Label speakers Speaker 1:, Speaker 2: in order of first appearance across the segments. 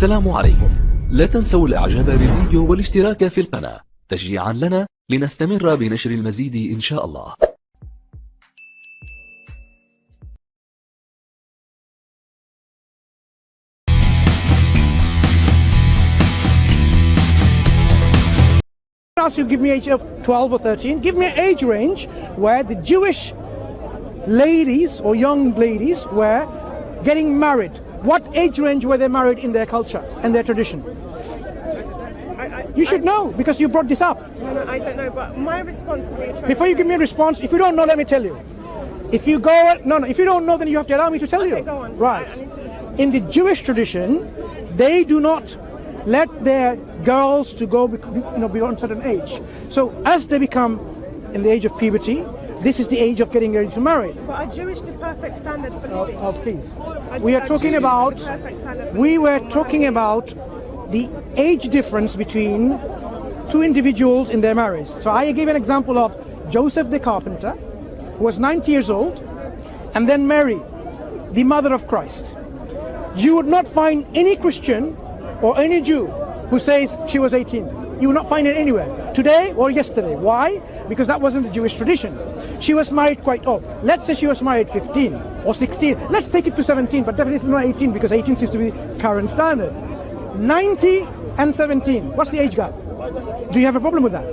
Speaker 1: السلام عليكم. لا تنسوا الاعجاب بالفيديو والاشتراك في القناة تشجيعا لنا لنستمر بنشر المزيد ان شاء الله.
Speaker 2: Ask you, give me age of 12 or 13, give me an age range where the Jewish ladies or young ladies were getting married. What age range were they married in their culture and their tradition? You should know because you brought this up.
Speaker 3: No, I don't know, but my response to you.
Speaker 2: Before you give me a response, if you don't know, let me tell you. If you go, if you don't know, then you have to allow me to tell you.
Speaker 3: Go on.
Speaker 2: Right.
Speaker 3: I need to respond.
Speaker 2: In the Jewish tradition, they do not let their girls to go beyond a certain age. So as they become in the age of puberty, this is the age of getting ready to marry.
Speaker 3: But are Jewish the perfect standard for living?
Speaker 2: Oh, please. We are talking about. We were talking about the age difference between two individuals in their marriage. So I gave an example of Joseph the carpenter, who was 90 years old, and then Mary, the mother of Christ. You would not find any Christian or any Jew who says she was 18. You will not find it anywhere, today or yesterday. Why? Because that wasn't the Jewish tradition. She was married quite old. Let's say she was married 15 or 16. Let's take it to 17, but definitely not 18 because 18 seems to be current standard. 90 and 17, what's the age gap? Do you have a problem with that?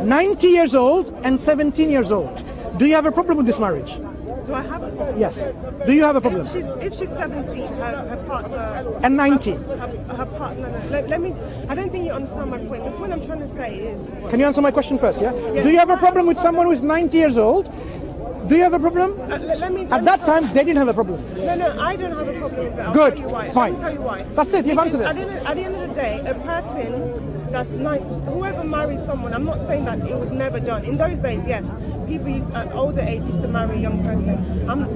Speaker 2: 90 years old and 17 years old. Do you have a problem with this marriage?
Speaker 3: Do I have a problem?
Speaker 2: Yes. Do you have a problem?
Speaker 3: If she's 17, her partner...
Speaker 2: And 90.
Speaker 3: Her partner... Let me... I don't think you understand my point. The point I'm trying to say is...
Speaker 2: Can you answer my question first, yeah? Do you have a problem with someone who is 90 years old? Do you have a problem? At that time, they didn't have a problem.
Speaker 3: No, I don't have a problem with that.
Speaker 2: Good.
Speaker 3: I'll tell you why.
Speaker 2: Fine.
Speaker 3: I'll tell you why.
Speaker 2: That's it. You've answered it.
Speaker 3: At the end of the day, a person that's whoever marries someone, I'm not saying that it was never done. In those days, yes, people at older age used to marry a young person.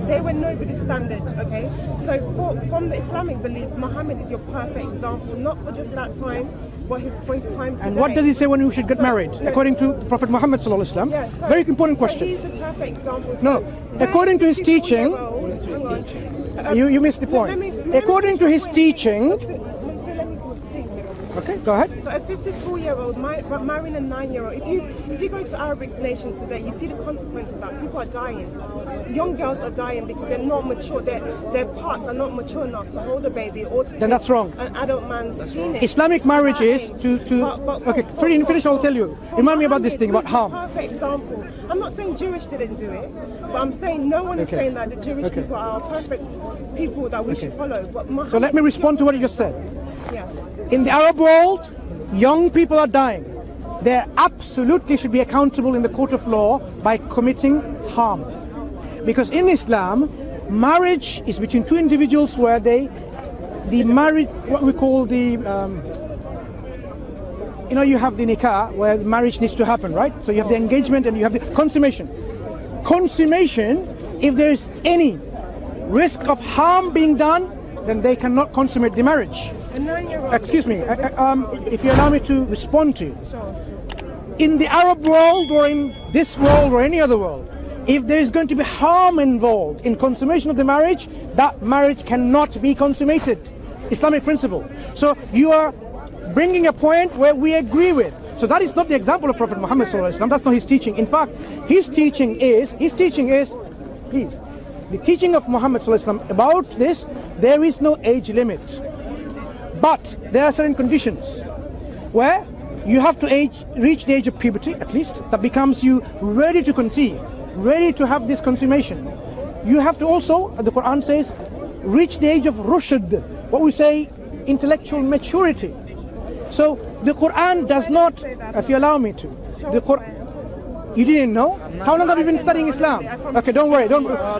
Speaker 3: They were nobody's standard, okay? So from the Islamic belief, Muhammad is your perfect example, not for just that time, but for his time today.
Speaker 2: And what does he say when we should get married? According to Prophet Muhammad sallallahu alaihi wasallam.
Speaker 3: Yes,
Speaker 2: very important question.
Speaker 3: So he's the perfect example.
Speaker 2: No, according to his teaching, you missed the point. According to his teaching. Okay, go ahead.
Speaker 3: So a 54-year-old marrying a 9-year-old, if you go to Arabic nations today, you see the consequence of that. People are dying. Young girls are dying because they're not mature. Their parts are not mature enough to hold a baby or to
Speaker 2: then that's wrong.
Speaker 3: An adult man's penis.
Speaker 2: Islamic marriage is okay, finish, I'll tell you. Remind me about this thing about harm.
Speaker 3: Perfect example. I'm not saying Jewish didn't do it, but I'm saying no one is saying that the Jewish people are perfect people that we should follow. But
Speaker 2: so let me respond to what you just said.
Speaker 3: Yeah.
Speaker 2: In the Arab world, young people are dying. They absolutely should be accountable in the court of law by committing harm. Because in Islam, marriage is between two individuals where the marriage, what we call the, you have the nikah where the marriage needs to happen, right? So you have the engagement and you have the consummation. Consummation, if there is any risk of harm being done, then they cannot consummate the marriage. Excuse me, if you allow me to respond to you. In the Arab world or in this world or any other world, if there is going to be harm involved in consummation of the marriage, that marriage cannot be consummated. Islamic principle. So you are bringing a point where we agree with. So that is not the example of Prophet Muhammad sallallahu alaihi wasallam. That's not his teaching. In fact, his teaching is, please, the teaching of Muhammad sallallahu alaihi wasallam about this, there is no age limit. But there are certain conditions where you have to reach the age of puberty, at least, that becomes you ready to conceive, ready to have this consummation. You have to also, the Quran says, reach the age of rushd, what we say, intellectual maturity. So the Quran does not, if you allow me to, the Quran, you didn't know? How long have you been studying Islam? Okay, don't worry,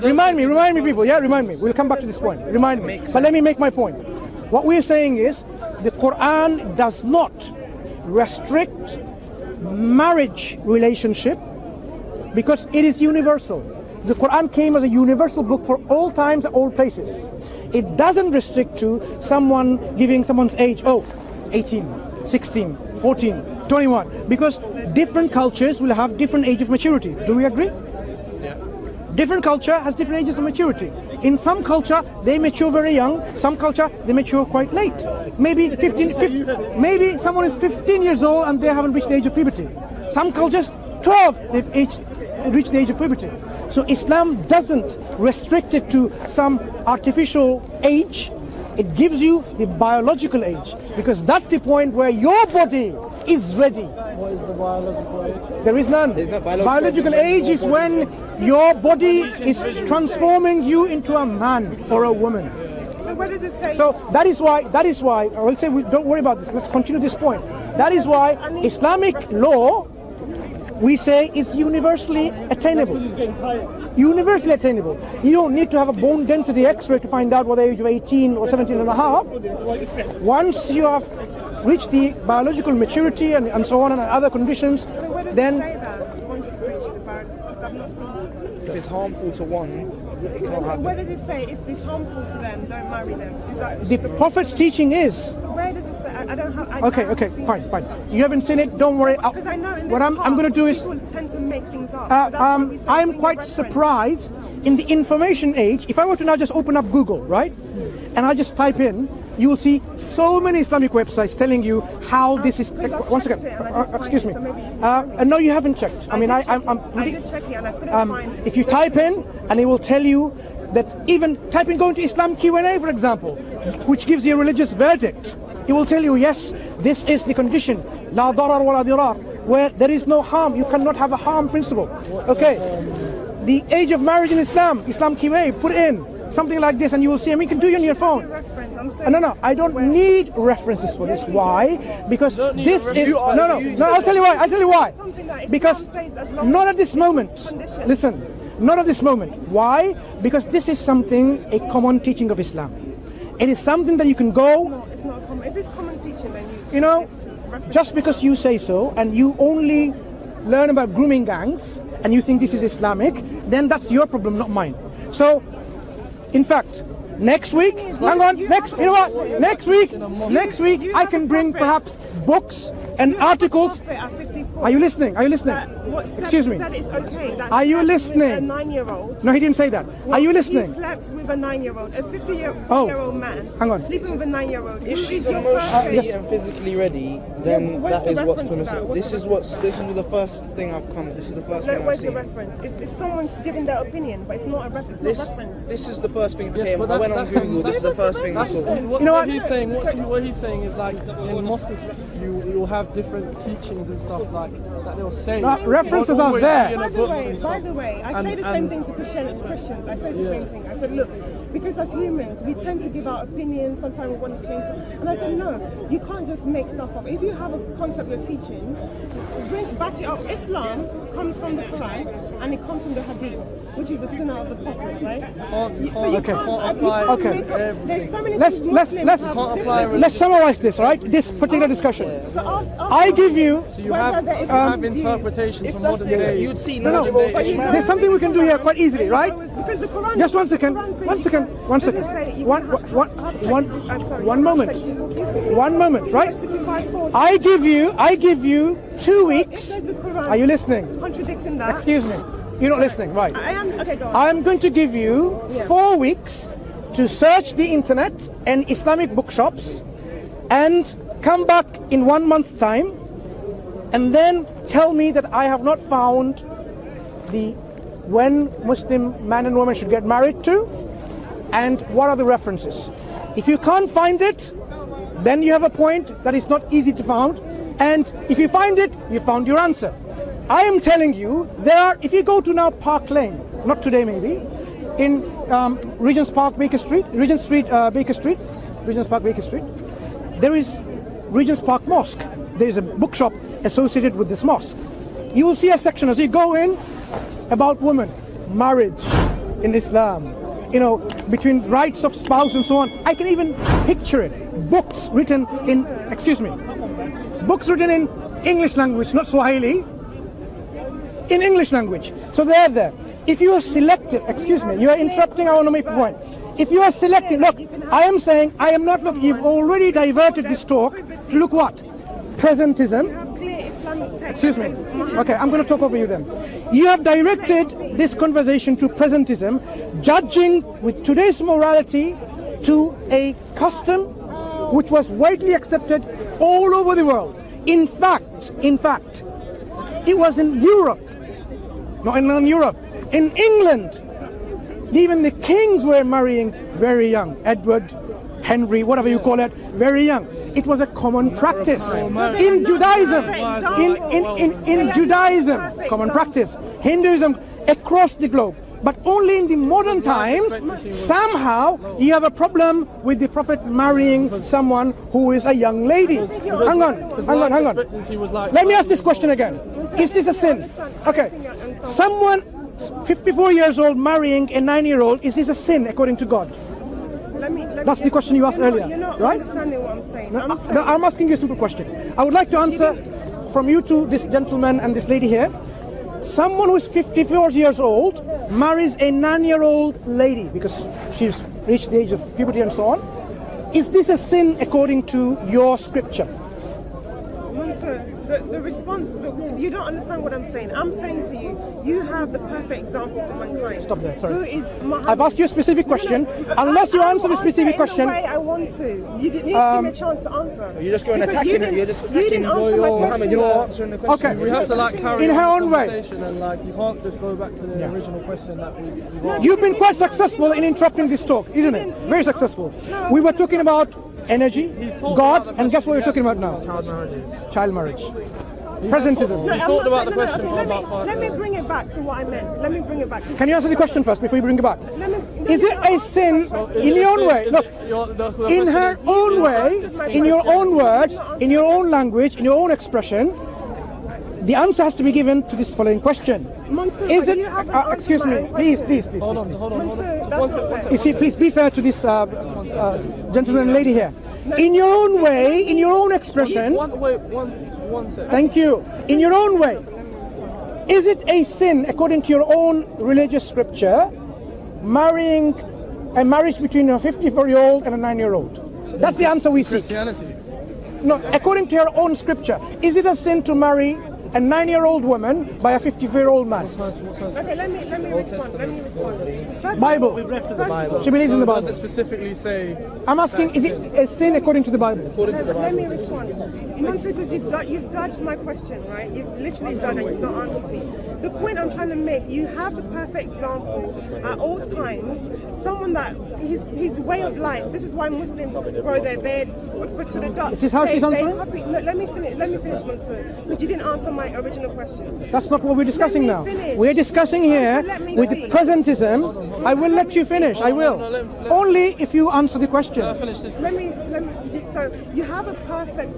Speaker 2: remind me people, yeah, remind me. We'll come back to this point, remind me. But let me make my point. What we're saying is, the Quran does not restrict marriage relationship because it is universal. The Quran came as a universal book for all times, all places. It doesn't restrict to someone giving someone's age, 18, 16, 14, 21, because different cultures will have different age of maturity. Do we agree? Yeah. Different culture has different ages of maturity. In some culture, they mature very young. Some culture, they mature quite late. Maybe maybe someone is 15 years old and they haven't reached the age of puberty. Some cultures, 12, they've reached the age of puberty. So Islam doesn't restrict it to some artificial age. It gives you the biological age, because that's the point where your body is ready.
Speaker 4: What is the biological age?
Speaker 2: There is none. Biological age is when your body is transforming you into a man or a woman.
Speaker 3: So what does it say?
Speaker 2: So that is why I will say, don't worry about this. Let's continue this point. That is why Islamic law, we say, is universally attainable. Universally attainable. You don't need to have a bone density X-ray to find out what the age of 18 or 17 and a half. Once you have reached the biological maturity and so on and other conditions, then...
Speaker 3: Say that once you reach the biological, because I've not seen it.
Speaker 4: If it's harmful to one, it can't happen.
Speaker 3: Where does it say if it's harmful to them, don't marry them? Is that
Speaker 2: The Prophet's teaching is...
Speaker 3: Where does it say? I don't have...
Speaker 2: Okay, fine. You haven't seen it, don't worry.
Speaker 3: Because I know in this
Speaker 2: What I'm going to do is...
Speaker 3: people tend to make things up. So that's why we say
Speaker 2: I'm
Speaker 3: bring
Speaker 2: quite
Speaker 3: a reference.
Speaker 2: surprised in the information age. If I were to now just open up Google, right? And I just type in, you will see so many Islamic websites telling you how this is...
Speaker 3: Because I've
Speaker 2: One
Speaker 3: checked
Speaker 2: second.
Speaker 3: it and I didn't
Speaker 2: Excuse me.
Speaker 3: find it, so maybe-
Speaker 2: No, you haven't checked. I mean,
Speaker 3: I
Speaker 2: I'm
Speaker 3: did check it and I couldn't find it.
Speaker 2: if you type in, and it will tell you that even type in going to Islam Q&A, for example, which gives you a religious verdict, it will tell you, yes, this is the condition, la darar wa la dirar, where there is no harm. You cannot have a harm principle. Okay, the age of marriage in Islam, Islam QA, put in something like this, and you will see. I mean, you can do it on your phone.
Speaker 3: Reference, I'm saying
Speaker 2: No, I don't need references for this. Why? Because this is no. I'll tell you why. Because not at this moment. Listen, not at this moment. Why? Because this is something, a common teaching of Islam. It is something that you can go.
Speaker 3: No, it's not common. If it's common teaching, then
Speaker 2: You know, just because you say so, and you only learn about grooming gangs, and you think this is Islamic, then that's your problem, not mine. So, in fact, next week, you know what? Next week, I can bring perhaps books and articles. Are you listening? Excuse me.
Speaker 3: Said it's okay that
Speaker 2: Are you
Speaker 3: slept
Speaker 2: listening?
Speaker 3: With a 9-year-old.
Speaker 2: No, he didn't say that. Are you
Speaker 3: He
Speaker 2: listening?
Speaker 3: slept with a 9-year-old, a 50-year-old
Speaker 2: Oh,
Speaker 3: man.
Speaker 2: hang on.
Speaker 3: Sleeping with a 9-year-old.
Speaker 4: If she's
Speaker 3: your
Speaker 4: emotionally
Speaker 3: first
Speaker 4: and physically ready, then
Speaker 3: where's
Speaker 4: that
Speaker 3: the
Speaker 4: is what's
Speaker 3: reference
Speaker 4: going
Speaker 3: to
Speaker 4: to.
Speaker 3: that?
Speaker 4: This is the first thing I've come. This is the first
Speaker 3: No,
Speaker 4: thing I've
Speaker 3: where's the
Speaker 4: seen.
Speaker 3: reference? It's someone's giving their opinion, but it's not a reference. It's not reference.
Speaker 4: This is the first thing that came.
Speaker 5: but
Speaker 4: I went on
Speaker 5: that's-
Speaker 4: Google. This is the first thing I saw.
Speaker 2: You know what?
Speaker 5: What he's saying is like in mosques you'll have different teachings and stuff like that they'll say.
Speaker 2: References
Speaker 5: Won't
Speaker 2: are
Speaker 5: always
Speaker 2: there.
Speaker 5: be in a
Speaker 3: By the
Speaker 5: book
Speaker 3: way,
Speaker 5: and stuff.
Speaker 3: I say the same thing to Christians. I say the same thing. I said, look, because as humans, we tend to give our opinions. Sometimes we want to change something. And I said, no, you can't just make stuff up. If you have a concept you're teaching, back it up. Islam comes from the Quran and it comes from the Hadith, which is the sunnah of the Prophet, right? So you can't
Speaker 2: Okay.
Speaker 3: make up. There's so many things Muslims have different-
Speaker 2: Let's summarize this, right? This particular discussion.
Speaker 3: So ask
Speaker 2: I give you.
Speaker 5: You have interpretations
Speaker 4: If
Speaker 5: from
Speaker 4: that's
Speaker 5: modern
Speaker 4: the
Speaker 5: day.
Speaker 4: you'd see
Speaker 2: No.
Speaker 4: modern day.
Speaker 2: There's something we can do here quite easily, right?
Speaker 3: Because the Quran
Speaker 2: Just one second.
Speaker 3: the Quran says
Speaker 2: One
Speaker 3: you
Speaker 2: second.
Speaker 3: can-
Speaker 2: One
Speaker 3: does it
Speaker 2: second.
Speaker 3: say you
Speaker 2: One-
Speaker 3: can have
Speaker 2: one-
Speaker 3: sex?
Speaker 2: one-
Speaker 3: I'm sorry,
Speaker 2: one
Speaker 3: have
Speaker 2: moment.
Speaker 3: sex.
Speaker 2: One moment, right?
Speaker 3: 65
Speaker 2: I give you 2 weeks.
Speaker 3: It says the Quran
Speaker 2: Are you listening?
Speaker 3: contradicting that.
Speaker 2: Excuse me. You're not listening, right?
Speaker 3: I am. Okay, go on.
Speaker 2: I'm going to give you 4 weeks to search the internet and Islamic bookshops and come back in 1 month's time and then tell me that I have not found the when Muslim man and woman should get married to and what are the references. If you can't find it, then you have a point that is not easy to find, and if you find it, you found your answer. I am telling you, if you go to now Park Lane, not today maybe, in Regent's Park, Baker Street, Regent's Park, Baker Street, there is Regent's Park Mosque. There is a bookshop associated with this mosque. You will see a section as you go in about women, marriage in Islam, between rights of spouse and so on. I can even picture it. Books written in English language, not Swahili, in English language. So they're there. If you are selected, you are interrupting, I want to make a point. If you are selected, look, I am saying, I am not looking, you've already diverted this talk to look what? Presentism.
Speaker 3: Clear Islamic
Speaker 2: Excuse me. Okay, I'm going to talk over you then. You have directed this conversation to presentism, judging with today's morality to a custom which was widely accepted all over the world. In fact, it was in Europe, not in Europe, in England, even the kings were marrying very young. Edward, Henry, whatever you call it, very young. It was a common practice in Judaism. In Judaism, common practice. Hinduism across the globe. But only in the modern times, somehow you have a problem with the Prophet marrying someone who is a young lady. Hang on. Let me ask this question again. Is this a sin? Okay. Someone 54 years old marrying a 9-year-old, is this a sin according to God? That's the question you asked earlier, right?
Speaker 3: Understanding what I'm saying.
Speaker 2: I'm asking you a simple question. I would like to answer from you to this gentleman and this lady here. Someone who is 54 years old marries a 9-year-old lady because she's reached the age of puberty and so on. Is this a sin according to your scripture?
Speaker 3: The response, you don't understand what I'm saying. I'm saying to you, you have the perfect example for mankind.
Speaker 2: Stop there, sorry.
Speaker 3: Who is Muhammad.
Speaker 2: I've asked you a specific question. Unless you answer the specific question.
Speaker 3: The way I want to. You didn't need to give me a chance to answer.
Speaker 4: You're just going attacking it. You're just attacking.
Speaker 3: You didn't answer my question.
Speaker 4: Muhammad, you're not answering the question.
Speaker 2: Okay.
Speaker 5: We have to like carry
Speaker 2: in
Speaker 5: on
Speaker 2: her
Speaker 5: the
Speaker 2: own way.
Speaker 5: conversation and like you can't just go back to the original question that we've asked.
Speaker 2: You've been quite successful in interrupting this talk, isn't it? Very successful. We were talking about energy, God, and guess what we're talking about now? Child marriage. Presentism.
Speaker 5: We thought about the question for about 5
Speaker 3: Let me
Speaker 5: minutes.
Speaker 3: bring it back to what I meant. Let me bring it back.
Speaker 2: Can you answer the question first before you bring it back? Is it a sin in
Speaker 5: Is
Speaker 2: your own
Speaker 5: it-
Speaker 2: way?
Speaker 5: is
Speaker 2: Look,
Speaker 5: it the
Speaker 2: in
Speaker 5: question
Speaker 2: her
Speaker 5: is-
Speaker 2: own way, in your own words, in your own language, in your own expression, the answer has to be given to this following question.
Speaker 3: Mansoor,
Speaker 2: Is
Speaker 3: but
Speaker 2: it,
Speaker 3: you haven't answered
Speaker 2: excuse
Speaker 3: my
Speaker 2: me,
Speaker 3: own
Speaker 2: please.
Speaker 5: Hold on.
Speaker 3: Mansoor, that's
Speaker 5: One
Speaker 3: not
Speaker 5: sec.
Speaker 3: fair.
Speaker 2: You see, please be fair to this gentleman and lady here. In your own way, in your own expression,
Speaker 5: One second.
Speaker 2: thank you, in your own way, is it a sin according to your own religious scripture, marrying a marriage between a 54-year-old and a 9-year-old? That's the answer we seek.
Speaker 5: Christianity.
Speaker 2: No, according to your own scripture, is it a sin to marry a 9-year-old woman by a 54-year-old man?
Speaker 3: Okay, let me respond. First
Speaker 2: Bible.
Speaker 4: The Bible.
Speaker 2: She believes in the
Speaker 5: Does
Speaker 2: Bible.
Speaker 5: it specifically say
Speaker 2: I'm asking, is it a sin according to the Bible?
Speaker 3: Let me respond. Mansoor, because you've dodged my question, right? You've literally done it. You've not answered me. The point I'm trying to make, you have the perfect example at all times. Someone that his way of life. This is why Muslims grow their beard, foot to the dust.
Speaker 2: Is this how she's answering?
Speaker 3: Let me finish, Mansoor. But you didn't answer my original question.
Speaker 2: That's not what we're discussing now.
Speaker 3: Let me finish.
Speaker 2: We're discussing here
Speaker 3: Let me
Speaker 2: with
Speaker 3: speak.
Speaker 2: presentism. I will let you finish. I will. Only if you answer the question.
Speaker 5: finish this?
Speaker 3: Let me. So you have a perfect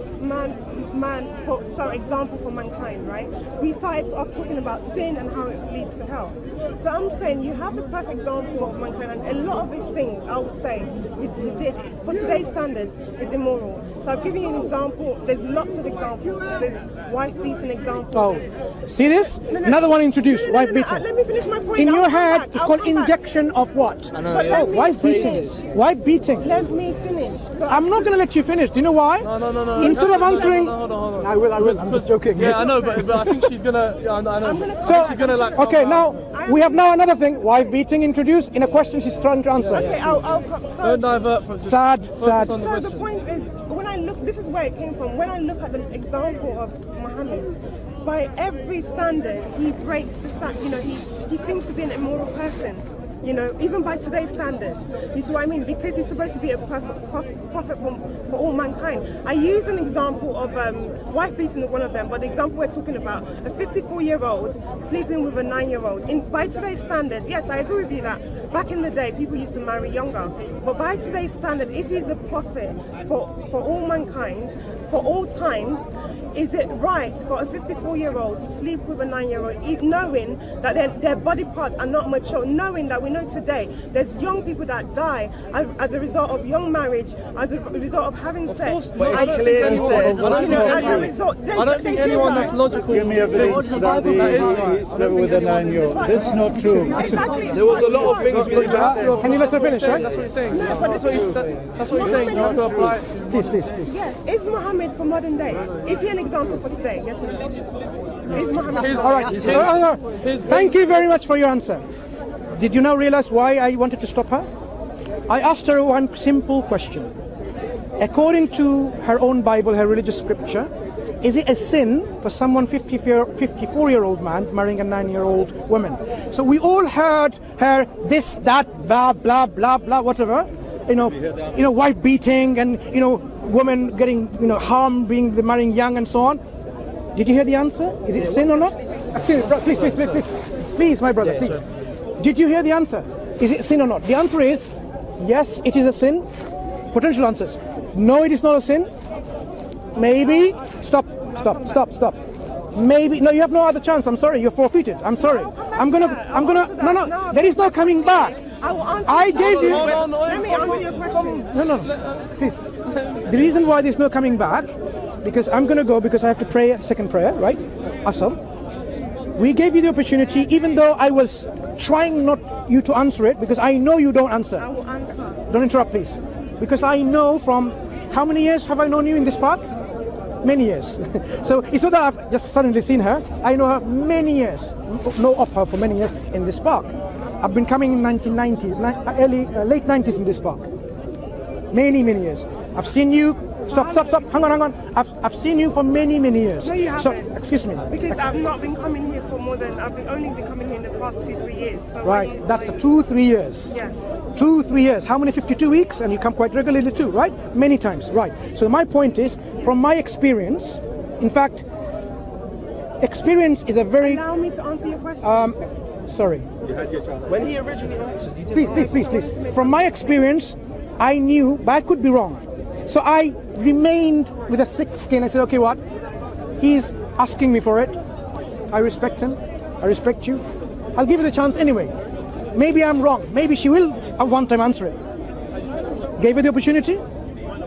Speaker 3: example for mankind, right? We started off talking about sin and how it leads to hell. So I'm saying you have the perfect example of mankind, and a lot of these things I would say you did for today's standards is immoral. So I've given you an example. There's lots of examples. There's wife-beating examples.
Speaker 2: Oh, see this? Another one introduced, wife beating.
Speaker 3: Let me finish my point.
Speaker 2: In
Speaker 3: I'll
Speaker 2: your
Speaker 3: come
Speaker 2: head,
Speaker 3: back.
Speaker 2: it's
Speaker 3: I'll
Speaker 2: called
Speaker 3: come back.
Speaker 2: injection of what?
Speaker 3: But
Speaker 2: Oh,
Speaker 3: let me
Speaker 2: wife
Speaker 3: finish.
Speaker 2: beating. Wife beating.
Speaker 3: Let me finish. So
Speaker 2: I'm not going to let you finish. Do you know why?
Speaker 5: No.
Speaker 2: Instead of answering,
Speaker 5: Hold on.
Speaker 2: I will. I'm just joking.
Speaker 5: Yeah, I know, but I think she's gonna. Yeah, I know.
Speaker 2: So,
Speaker 5: she's gonna like.
Speaker 2: okay, now we have now another thing. Wife beating introduced in a question she's trying to answer.
Speaker 3: Okay, I'll come.
Speaker 5: Don't divert from.
Speaker 2: Sad.
Speaker 5: Focus on the
Speaker 3: So the
Speaker 5: question.
Speaker 3: point is, when I look, this is where it came from. When I look at the example of Muhammad, by every standard, he breaks the standard. You know, he seems to be an immoral person. You know, even by today's standard. You see what I mean? Because he's supposed to be a prophet for all mankind. I use an example of wife beating one of them, but the example we're talking about, a 54-year-old sleeping with a 9-year-old. By today's standard, yes, I agree with you that back in the day, people used to marry younger. But by today's standard, if he's a prophet for all mankind, for all times, is it right for a 54-year-old to sleep with a 9-year-old, knowing that their body parts are not mature, knowing that we know today there's young people that die as a result of young marriage, as a result of having sex.
Speaker 4: But it clearly says that's not true.
Speaker 5: I don't think anyone that's logical.
Speaker 6: Give me evidence that he slept with a 9-year-old. That's not true.
Speaker 3: Exactly.
Speaker 4: There was a lot of things we did.
Speaker 2: Can you let her finish, right?
Speaker 5: That's what he's saying. That's what he's saying. You have to apply.
Speaker 2: Please.
Speaker 3: Yes. Is Muhammad for modern day? Is he an example for today? Yes or no? Is Muhammad?
Speaker 2: All right. Thank you very much for your answer. Did you now realize why I wanted to stop her? I asked her one simple question. According to her own Bible, her religious scripture, is it a sin for someone 54-year-old man marrying a 9-year-old woman? So we all heard her this, that, blah, blah, blah, blah, whatever. You know, wife beating and, women getting, harm being marrying young and so on. Did you hear the answer? Is it sin or not? Please, my brother, please. Did you hear the answer? Is it sin or not? The answer is, yes, it is a sin. Potential answers. No, it is not a sin. Maybe. Stop. Maybe. No, you have no other chance. I'm sorry. You're forfeited. I'm sorry. I'm gonna. No. There is no coming back. I gave you.
Speaker 3: Let me answer your question.
Speaker 2: No. Please. The reason why there's no coming back, because I'm gonna go because I have to pray a second prayer, right? Asal. We gave you the opportunity, even though I was trying not you to answer it, because I know you don't answer.
Speaker 3: I will answer.
Speaker 2: Don't interrupt, please. Because I know from how many years have I known you in this park? Many years. So it's not that I've just suddenly seen her. I know her many years. Know of her for many years in this park. I've been coming in 1990s, late 90s in this park. Many years. I've seen you. Stop. Hang on. I've seen you for many years.
Speaker 3: No, you haven't.
Speaker 2: So, excuse me.
Speaker 3: Because I've not been coming here for more than, only been coming here in the past 2-3 years. So
Speaker 2: Right, that's 2-3 years.
Speaker 3: Yes.
Speaker 2: 2-3 years. How many? 52 weeks? And you come quite regularly too, right? Many times, right. So my point is, from my experience, in fact, experience is a very...
Speaker 3: Allow me to answer your question.
Speaker 2: Sorry.
Speaker 4: When he originally answered, you didn't
Speaker 2: Please. From my experience, I knew, but I could be wrong. So I remained with a thick skin. I said, okay, what? He's asking me for it. I respect him. I respect you. I'll give it a chance anyway. Maybe I'm wrong. Maybe she will at one time answer it. Gave her the opportunity.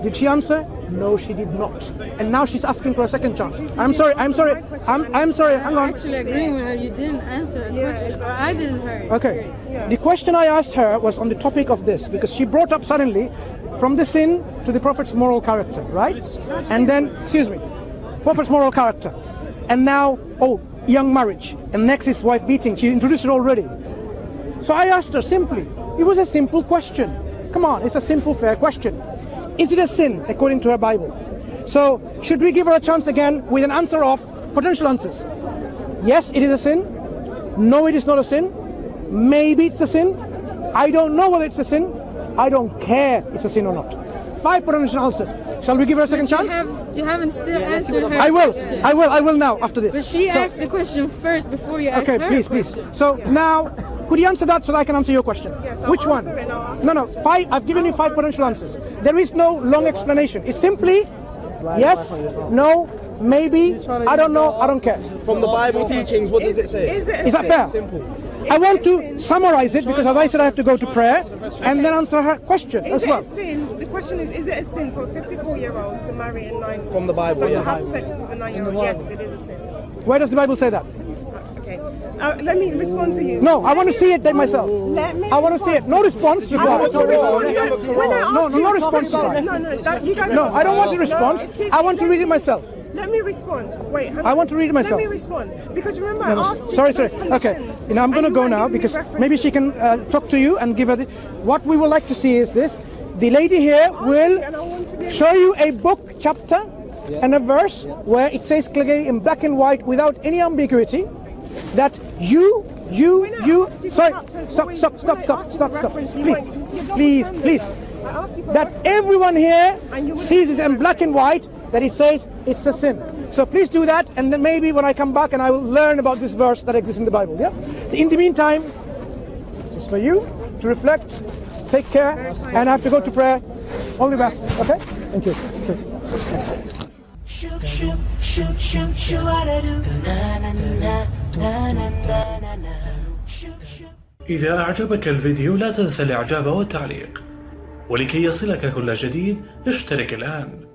Speaker 2: Did she answer? No, she did not. And now she's asking for a second chance. I'm sorry. I'm sorry. Hang on.
Speaker 7: I'm actually agreeing with her. You didn't answer a question, or I didn't hear it.
Speaker 2: Okay. The question I asked her was on the topic of this, because she brought up suddenly from the sin to the Prophet's moral character, right? And then, Prophet's moral character. And now, young marriage. And next is wife beating. She introduced it already. So I asked her simply. It was a simple question. Come on, it's a simple, fair question. Is it a sin according to her Bible? So, should we give her a chance again with an answer of potential answers? Yes, it is a sin. No, it is not a sin. Maybe it's a sin. I don't know whether it's a sin. I don't care if it's a sin or not. 5 potential answers. Shall we give her a second chance?
Speaker 7: You haven't still answered her
Speaker 2: I
Speaker 7: question.
Speaker 2: will now, after this.
Speaker 7: But she asked the question first before you asked her.
Speaker 2: Okay, please. So now, could you answer that so that I can answer your question?
Speaker 3: Yes, I'll
Speaker 2: Which one?
Speaker 3: answer it and I'll ask
Speaker 2: No, 5. I've given you 5 potential answers. There is no long explanation. It's simply yes, no, maybe, I don't know, I don't care.
Speaker 4: From the Bible teachings, what does it say?
Speaker 3: Is it a
Speaker 2: Is that
Speaker 3: sin?
Speaker 2: fair?
Speaker 4: Simple.
Speaker 2: I want to summarize it because, as I said, I have to go to prayer and then answer her question
Speaker 3: Is
Speaker 2: as
Speaker 3: it
Speaker 2: well.
Speaker 3: a sin? The question is it a sin for a 54-year-old to marry a 9-year-old?
Speaker 4: From the Bible,
Speaker 3: So to
Speaker 4: yeah.
Speaker 3: have sex with a 9-year-old, yes, it is a sin.
Speaker 2: Where does the Bible say that?
Speaker 3: Okay. Let me respond to you.
Speaker 2: No, I want to see it then myself.
Speaker 3: Let me
Speaker 2: I want to see it. No response.
Speaker 3: I want to
Speaker 2: Reply.
Speaker 3: respond. When I ask
Speaker 2: No,
Speaker 3: you
Speaker 2: no
Speaker 3: a
Speaker 2: response,
Speaker 3: question-
Speaker 2: reply.
Speaker 3: you don't.
Speaker 2: No, I don't want a response.
Speaker 3: Excuse
Speaker 2: I
Speaker 3: me,
Speaker 2: want to
Speaker 3: let
Speaker 2: read it
Speaker 3: me-
Speaker 2: myself.
Speaker 3: Let me respond. Wait, hang
Speaker 2: I
Speaker 3: on.
Speaker 2: want to read it myself.
Speaker 3: Let me respond. Because remember, I asked you
Speaker 2: Sorry.
Speaker 3: those
Speaker 2: Okay,
Speaker 3: questions,
Speaker 2: I'm going to
Speaker 3: and
Speaker 2: go
Speaker 3: you
Speaker 2: now
Speaker 3: weren't giving me
Speaker 2: because
Speaker 3: references.
Speaker 2: maybe she can talk to you and give her the... What we would like to see is this. The lady here will
Speaker 3: And I want to be-
Speaker 2: show you a book chapter and a verse where it says clearly in black and white without any ambiguity that you...
Speaker 3: When I asked you for
Speaker 2: Sorry,
Speaker 3: chapters,
Speaker 2: stop.
Speaker 3: when I asked you for reference, you weren't- you don't
Speaker 2: Please.
Speaker 3: I asked you for
Speaker 2: That
Speaker 3: reference.
Speaker 2: everyone here
Speaker 3: And you wouldn't
Speaker 2: sees it
Speaker 3: give
Speaker 2: in
Speaker 3: me
Speaker 2: black and white that it says it's a sin. So please do that, and then maybe when I come back and I will learn about this verse that exists in the Bible. Yeah. In the meantime, this is for you to reflect, take care, and I have to go to prayer. All the best. Okay. Thank you.
Speaker 8: إذا أعجبك الفيديو لا تنسى الإعجاب والتعليق، ولكي يصلك كل جديد اشترك الآن.